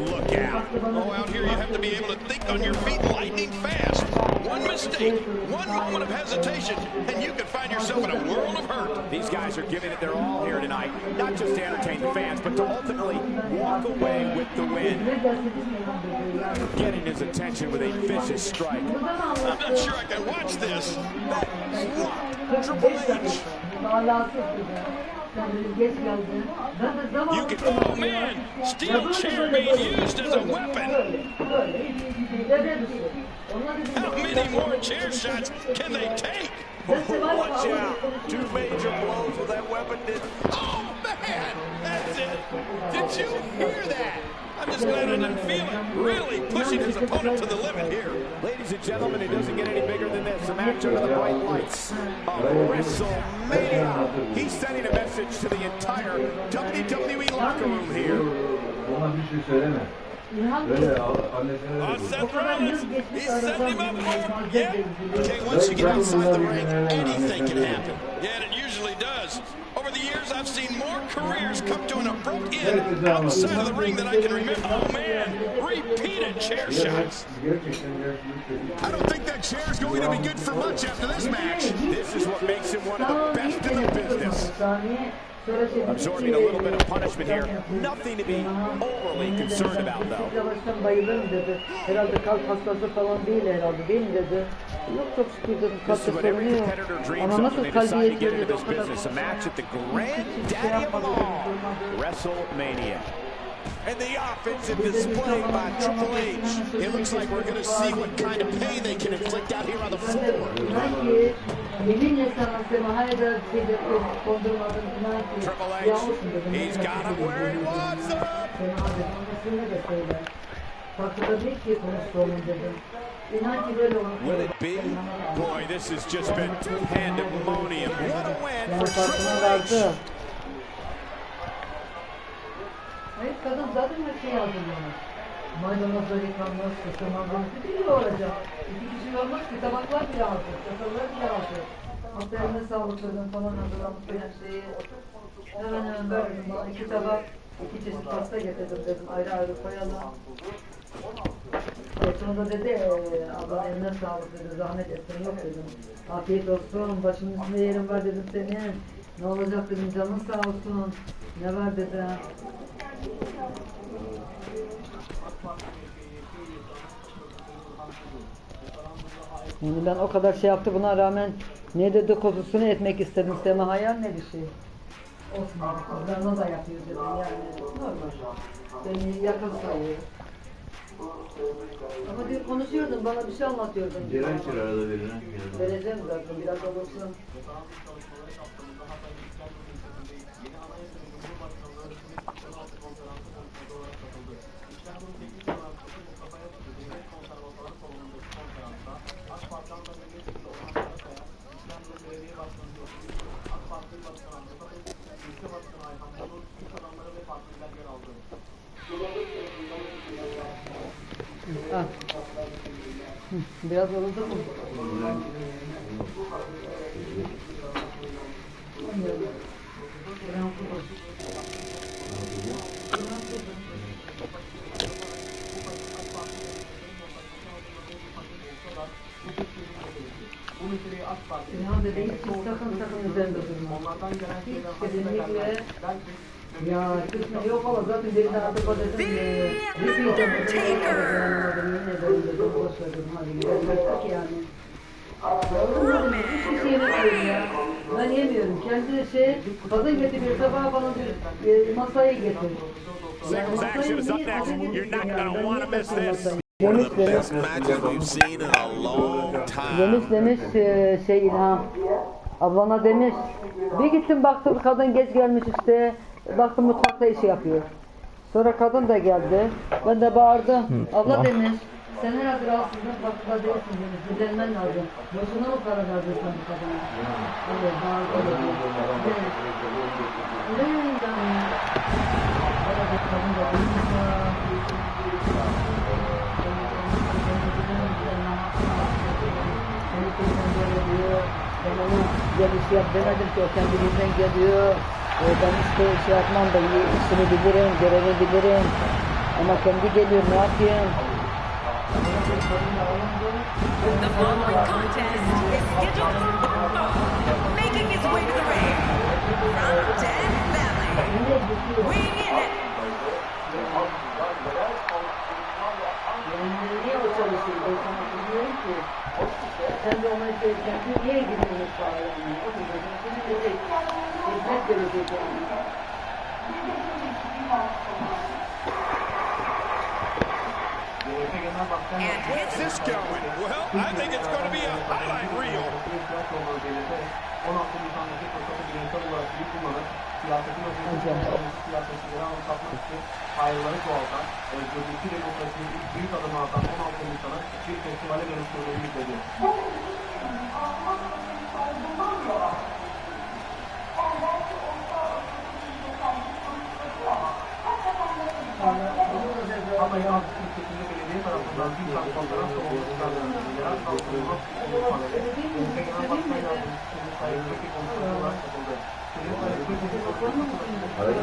look out. Oh, out here you have to be able to think on your feet lightning fast. One mistake, one moment of hesitation, and you can find yourself in a world of hurt. These guys are giving it their all here tonight, not just to entertain the fans, but to ultimately walk away with the win. Getting his attention with a vicious strike. I'm not sure I can watch this. That Triple H. You can, oh man, steel chair being used as a weapon. How many more chair shots can they take? Watch out. 2 major blows with that weapon. Oh man, that's it. Did you hear that? I'm just glad I didn't feel it. Really pushing his opponent to the limit here. Ladies and gentlemen, it doesn't get any bigger than this. A match under the bright lights of WrestleMania. He's sending a message to the entire WWE locker room here. Oh, Seth Rollins, he's setting him up for it. Yeah. Okay, once you get outside the ring, anything can happen. Yeah, and it usually does. Over the years, I've seen more careers come to an abrupt end outside of the ring than I can remember. Oh, man, repeated chair shots. I don't think that chair is going to be good for much after this match. This is what makes him one of the best in the business. Absorbing a little bit of punishment here. Nothing to be overly concerned about, though. This is what every competitor dreams of when they decide to get into this business. A match at the granddaddy of them all, WrestleMania. And the offensive display by Triple H. It looks like we're going to see what kind of pain they can inflict out here on the floor. Triple H, he's got him where he wants him. Will it be? Boy, this has just been pandemonium. What a win for Triple H. Hayır, kadın zaten her şeyi hazırlanır. Maydanozlar yıkanmaz, ısırmaz, biliyor olacak. 2 kişi olmaz ki tabaklar bile hazır, çatallar bile hazır. Hatta eline sağlık dedim falan hazırlamış benim şeyi. Hemen verdim bana 2 tabak, 2 çeşit pasta getirdim dedim ayrı ayrı koyalım. Sonunda dedi abla eline sağlık dedi, zahmet etsin yok dedim. Afiyet olsun, başımın üstünde yerim var dedim senin. Ne olacak dedim, canın sağ olsun. Ne var dedi. Yani ben o kadar şey yaptı buna rağmen ne dedikodusunu etmek istedim. Sema hayal ne bir şey. Olsun abi, kızlarına da yapıyor dedim yani normal. Beni yakın sayıyor. Ama diyor konuşuyordun, bana bir şey anlatıyordun. Ceren kira arada verir ha. Vereceğim zaten, biraz olursun. Ah. Biraz oldu mu? Ya dedi hiç sakın üzerinde durma. Hiç kesinlikle. Ya kısmı yok ama zaten birinden atıp dedim. The Undertaker. Hiçbir şey yemiyorum ya. Ben yemiyorum. Kendi kadın getiriyor tabağı falan masaya getir. Singles action is up next. You're not gonna want to miss this. One of the best matches we've seen in a long time. Demiş İlham. Ablana demiş. Bir gittim baktım kadın geç gelmiş işte. Baktım mutfakta iş yapıyor. Sonra kadın da geldi. Ben de bağırdım. Abla demiş. Sen herhalde rahatsızlık bakımda değilsin demiş. Dinlenmen lazım. Boşuna mı para verdin sen bu kadına? Evet bağırdı. Kadın da demiş. Ben iş yap demedim ki o kendiliğinden geliyor. Ben işte şey yapmam da işini bilirim, görevi bilirim. Ama kendi geliyor ne yapayım? The following contest is scheduled for one fall, making his way to the ring from Death Valley, weighing in at Niye o çalışıyor? Ben sana biliyorum ki. Sen de ona kendi niye gidiyorsun falan yani? O yüzden şimdi de hizmet görecek yani. and his This going? Well, I think it's going to be a highlight reel.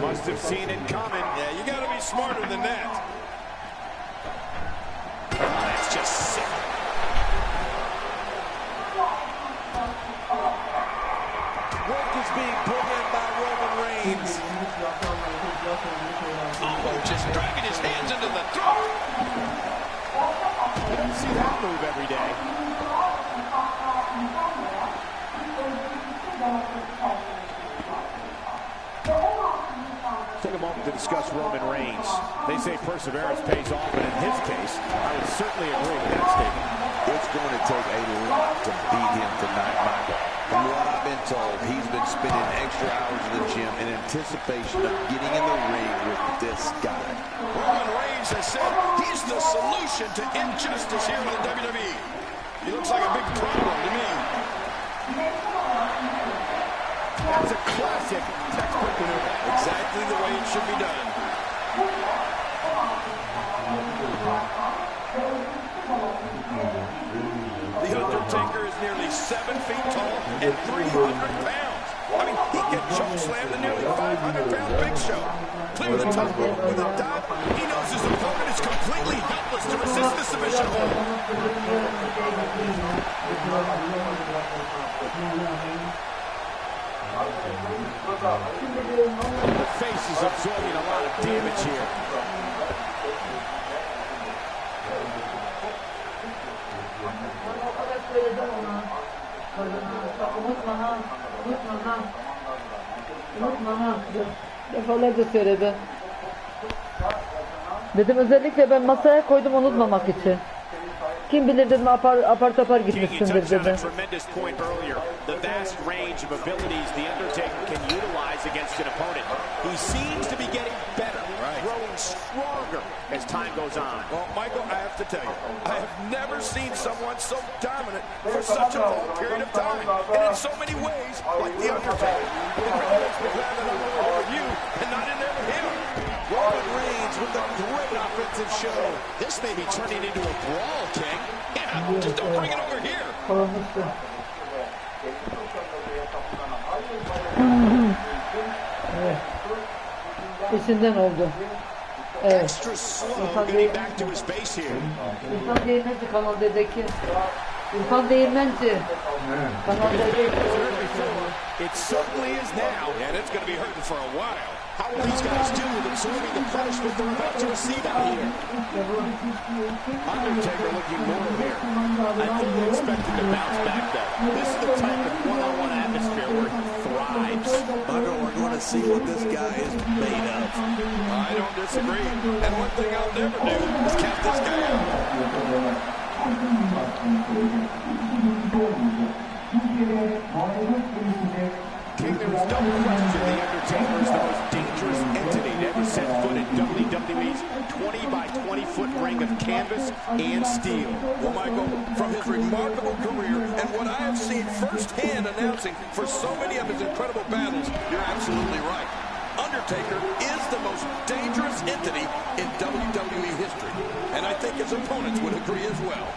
Must have seen it coming. Yeah, you got to be smarter than that. That's just sick. Work is being put in by Roman Reigns. Oh, just dragging his hands into the throat. You don't see that move every day. Take a moment to discuss Roman Reigns. They say perseverance pays off, and in his case, I would certainly agree with that statement. It's going to take a lot to beat him tonight, Michael. From what I've been told, he's been spending extra hours in the gym in anticipation of getting in the ring with this guy. Roman Reigns has said he's the solution to injustice here in the WWE. He looks like a big problem to me. That's a classic textbook maneuver. Exactly the way it should be done. The Undertaker is nearly 7 feet tall and 300 pounds. I mean, he can choke slam the nearly 500-pound Big Show. Clear the top rope with a dive. He knows his opponent is completely helpless to resist the submission hold. The face is absorbing a lot of damage here. Defalarca söyledi. Dedim özellikle ben masaya koydum unutmamak için. Kim bilir dedim apar topar gitmişsindir dedim. The vast range of abilities the Undertaker can utilize against an opponent. He seems to be getting better, growing stronger as time goes on. Well, Michael, I have to tell you, I have never seen someone so dominant for such a long period of time. And in so many ways, like the Undertaker. It really makes me glad that I'm over with you and not in there with him. Roman Reigns with a great offensive show. This may be turning into a brawl, King. Yeah, just don't bring it over here. Evet. İçinden oldu. Evet. Extra slow getting back to his base here. İrfan Değirmenci Kanal D'deki. İrfan Değirmenci. Kanal D'deki. It certainly is now. And it's going to be hurting for a while. How will these guys do with absorbing the punishment they're about to receive out here? Undertaker looking mortal here. I fully expect him to bounce back, though. This is the type of one-on-one atmosphere where he thrives. Michael, we're going to see what this guy is made of. I don't disagree. And one thing I'll never do is count this guy out. King, there is no question The Undertaker is the most dangerous entity to ever set foot in WWE's 20-by-20-foot ring of canvas and steel. Well, Michael, from his remarkable career and what I have seen firsthand announcing for so many of his incredible battles, you're absolutely right. Undertaker is the most dangerous entity in WWE history. And I think his opponents would agree as well.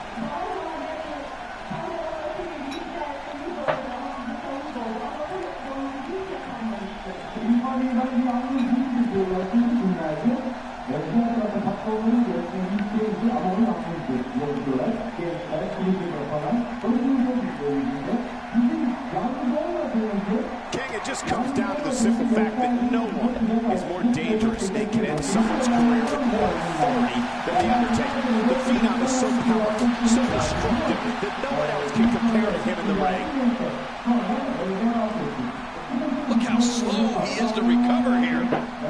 King, it just comes down to the simple fact that no one is more dangerous and can end someone's career with more authority than The Undertaker. The Phenom is so powerful, so destructive, that no one else can compare to him in the ring. Look how slow he is to recover here.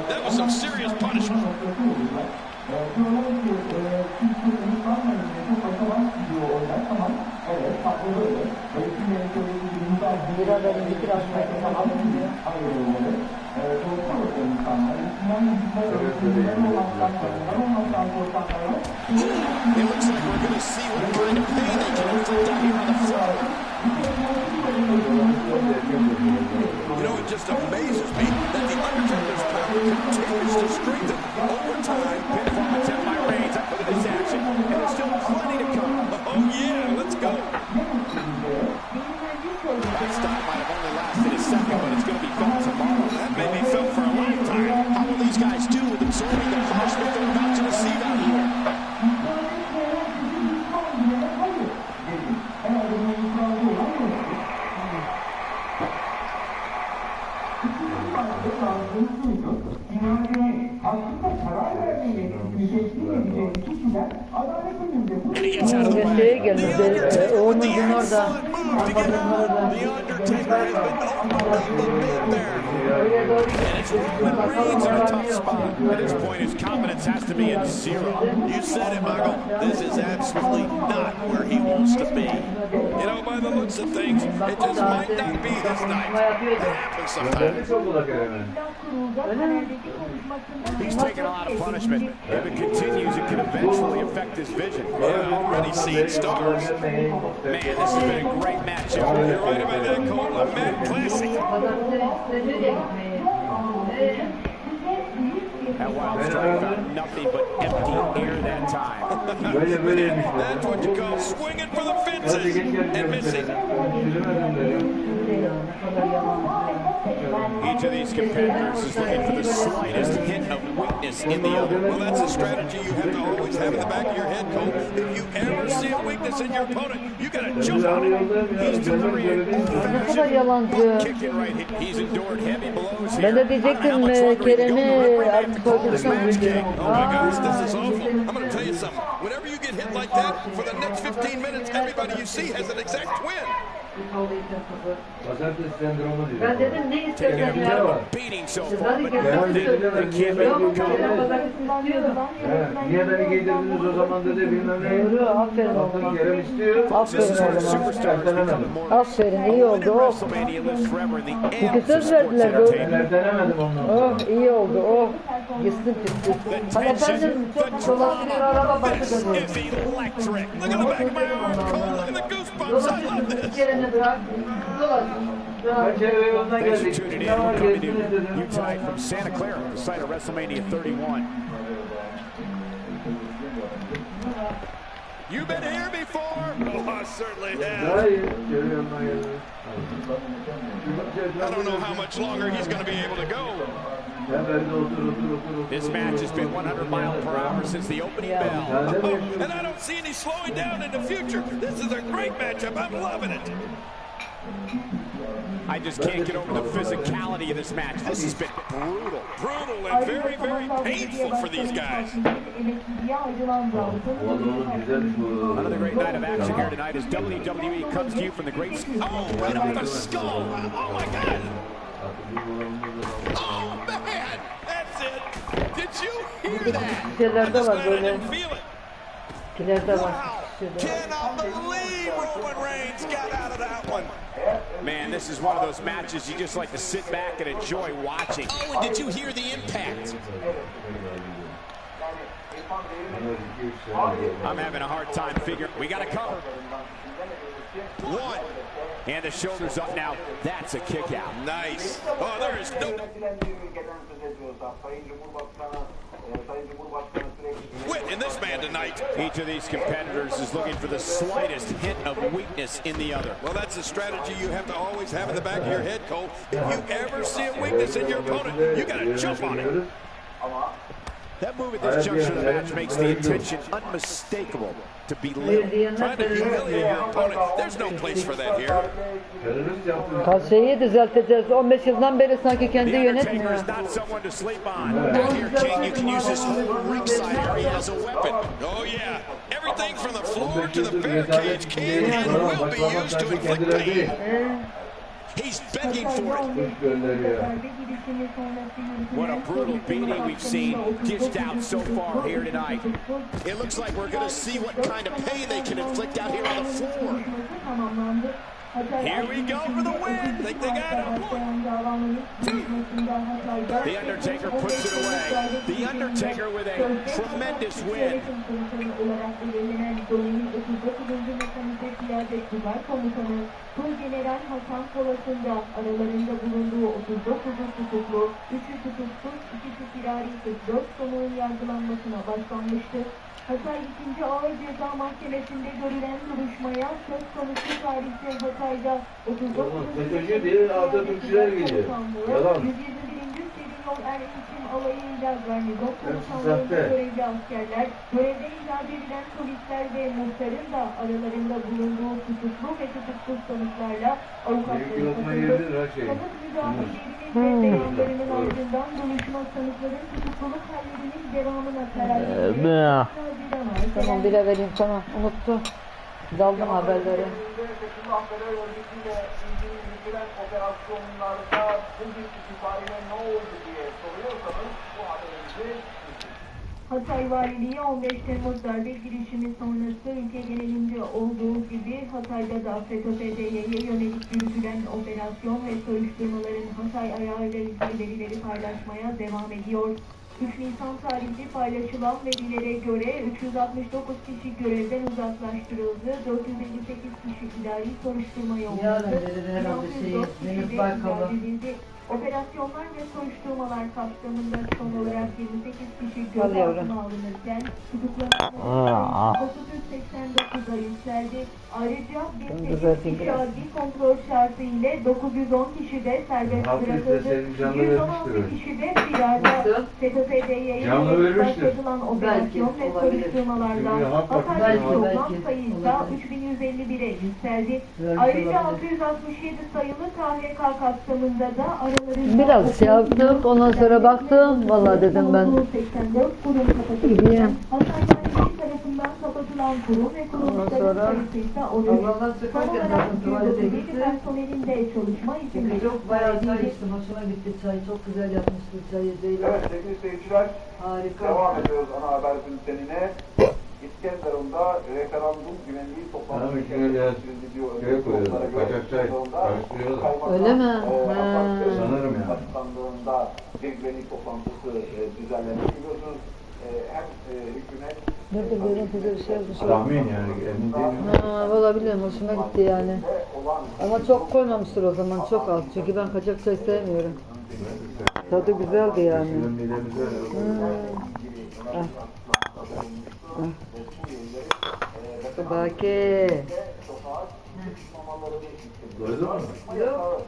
That was some serious punishment. It looks like we're going to see what kind of pain they can inflict out here on the floor. You know, it just amazes me that the Undertaker's power continues to strengthen over time. Pinfall attempt by Reigns. Look at this action. And there's still plenty to come. Oh, yeah, let's go. That stop might have only lasted a second, but it's going to be felt tomorrow. That may be felt for a lifetime. How will these guys do with absorbing the punishment they're about to receive out here? And he gets out of the way. Şeye geldi. Oğlum gün orada. The Undertaker has been overlooked there. And it's Roman Reigns in a tough spot. At this point, his confidence has to be at zero. You said it, Michael. This is absolutely not where he wants to be. You know, by the looks of things, it just might not be his night. That happens sometimes. He's taking a lot of punishment. If it continues, it could eventually affect his vision. Yeah, I'm already seeing stars. Man, this has been a great matchup. You're right about that, Cole. A mad classic. That wild strike found nothing but empty air that time. That's what you call swinging for the fences and missing. Each of these competitors is looking for the slightest hint of weakness in the other. Well, that's a strategy you have to always have in the back of your head, Cole. If you ever see a weakness in your opponent, you got to jump on it. He's delivering Ne kadar yalancı. kicking right. He's endured heavy blows here. Ben de diyecektim Kerem'i artık öldürsem. Oh my gosh, this is awful. I'm going to tell you something. Whenever you get hit like that, for the next 15 minutes, everybody you see has an exact twin. Ben dedim ne Taking istersen a ya. beating so far, Zaten but kendisi they can't make yok. him come. Niye beni giydirdiniz o zaman dedi bilmem ne. Doğru, aferin oğlum. Kerem istiyor. Aferin oğlum. Aferin, iyi oldu. Oh. Çünkü söz verdiler. Denemedim onu. Oh, iyi oldu. Oh. Gitsin pis. Hani efendim çok dolaşıyor araba başı dönüyor. Look at the back of my arm, Cole. Look at the goosebumps. I love this. Kerem'i bırak. Dolaşın. Kaç eve yoluna Thanks for geldik. tuning in. Ne var We're coming to gezdiniz dedim. you tonight from Santa Clara, the site of WrestleMania 31. You been here before? Oh, I certainly have. Hayır. Kerem yoluna geldi. I don't know how much longer he's going to be able to go. This match has been 100 miles per hour since the opening bell. Oh, and I don't see any slowing down in the future. This is a great matchup. I'm loving it. I just can't get over the physicality of this match. This has been brutal. Brutal and very, very painful for these guys. Another great night of action here tonight as WWE comes to you from the great... Oh, right off the skull. Oh, my God. Oh, man. That's it. Did you hear that? Şeylerde var I böyle. didn't feel it. Kilerde var. Cannot believe Roman Reigns got out of that one. Man, this is one of those matches you just like to sit back and enjoy watching. Oh, and did you hear the impact? I'm having a hard time figuring. We got to cover. One. And the shoulders up now. That's a kick out. Nice. Oh, there is no quit in this man tonight. Each of these competitors is looking for the slightest hint of weakness in the other. Well, that's a strategy you have to always have in the back of your head, Cole. If you ever see a weakness in your opponent, you got to jump on it. That move at this juncture of the match makes the intention unmistakable to belittle. Trying to humiliate your opponent. There's no place for that here. Kaseyi düzelteceğiz. 15 yıldan beri sanki kendi The Undertaker yönetmiyor. is not someone to sleep on. Out here, King, you can use this whole ringside area as a weapon. Oh, yeah. Everything from the floor to the barricades can and will be used to inflict pain. He's begging for it. What a brutal beating we've seen dished out so far here tonight. It looks like we're going to see what kind of pain they can inflict out here on the floor. Here we go for the win. Think they got it? 1, 2. The Undertaker puts it away. The Undertaker with a tremendous win. General Hasan Polat'ın da aralarında bulunduğu 39 tutuklu, 3'ü tutuksuz, 2'si firari 4 konuğun yargılanmasına başlanmıştı. Hatay 2. Ağır Ceza Mahkemesi'nde görülen duruşmaya söz konusu tarihte Hatay'da 39 Yalan. 121. Seri Yol Er İçin alayıyla garnizon komutanlarında görevli askerler, görevden iade edilen polisler ve muhtarın da aralarında bulunduğu tutuklu ve tutuksuz sanıklarla avukatları katıldı. Sanık müdahalelerinin ve beyanlarının ardından duruşma sanıkların tutukluluk hallerinin devamına karar verildi. Tamam bile vereyim tamam unuttum. Daldım haberlere. Hatay Valiliği 15 Temmuz darbe girişimi sonrası ülke genelinde olduğu gibi Hatay'da da FETÖ-PDY'ye yönelik yürütülen operasyon ve soruşturmaların Hatay ayağıyla ilgili verileri paylaşmaya devam ediyor. 3 Nisan tarihli paylaşılan verilere göre 369 kişi görevden uzaklaştırıldı, 458 kişi idari soruşturmaya alındı, 1604 kişi de idare edildi. Operasyonlar ve soruşturmalar kapsamında son olarak 28 kişi gözaltına alınırken tutuklananların 989'a yükseldi. Ayrıca bir kişi adli kontrol şartı ile 910 kişi de serbest bırakıldı. 116 kişi de firarda. FETÖ-PD'ye başlatılan operasyon ve soruşturmalarla Hatay'daki toplam sayı ise 3151'e yükseldi. Ayrıca 667 sayılı KHK kapsamında da aralarında Biraz şey yaptım, ondan sonra baktım, vallahi dedim ben 84 kurum kapatıldı. Hatay Valiliği tarafından kapatılan kurum ve kuruluşların sayısı ise 13. Son olarak 237 personelin de çalışma izni çok bayağı çay içtim, hoşuma gitti çay, çok güzel yapmıştı çayı Ceylan. Evet sevgili seyirciler, Harika. devam ediyoruz ana haber bültenine. İskenderun'da referandum güvenliği toplantısı Öyle mi? Sanırım yani. Başkanlığında bir güvenlik toplantısı düzenlenmiş. Biliyorsunuz hem hükümet Nerede görüntüde bir şey yazmış. tahmin yani emin değilim. Ha, valla bilmiyorum, hoşuma gitti yani. Ama çok koymamıştır o zaman, çok az. Çünkü ben kaçak çay sevmiyorum. Tadı güzeldi yani. Baki. Yok.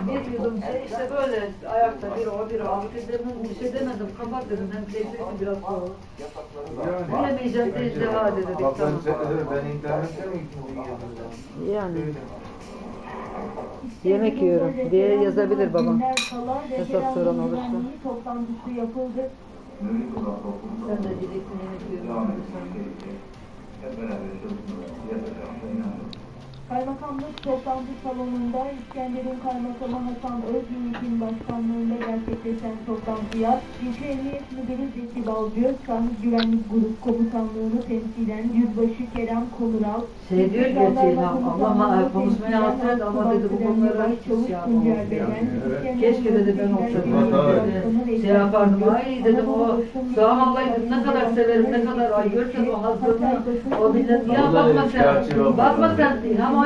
Bir yudum şey işte böyle ayakta bir o bir o. Bir şey demedim, kapat dedim. Hem keyifli biraz soğuk. Bilemeyeceğim de icra dedik, tamam. Ben internette mi gittim? Yani. Yemek yiyorum diye yazabilir babam. Hesap soran olursa. Toplantısı yapıldı. Sen de diyeceksin yemek yiyorum. Kaymakamlık toplantı salonunda İskenderun Kaymakamı Hasan Özgürlük'ün başkanlığında gerçekleşen toplantıya İlçe Emniyet Müdürü Zeki Balcı, Sahil Güvenlik Grup Komutanlığı'nı temsilen Yüzbaşı Kerem Konural, Şey diyor ki Allah'ım konuşmaya hasret ama dedi bu konulara hiç şey yapamam. Keşke dedi ben olsaydım. Şey yapardım. Ay dedim o Sağım Allah'ı ne kadar severim, ne kadar ay görsen o hazırlığı o bilmem. Ya bakma sen. Bakma sen. Ama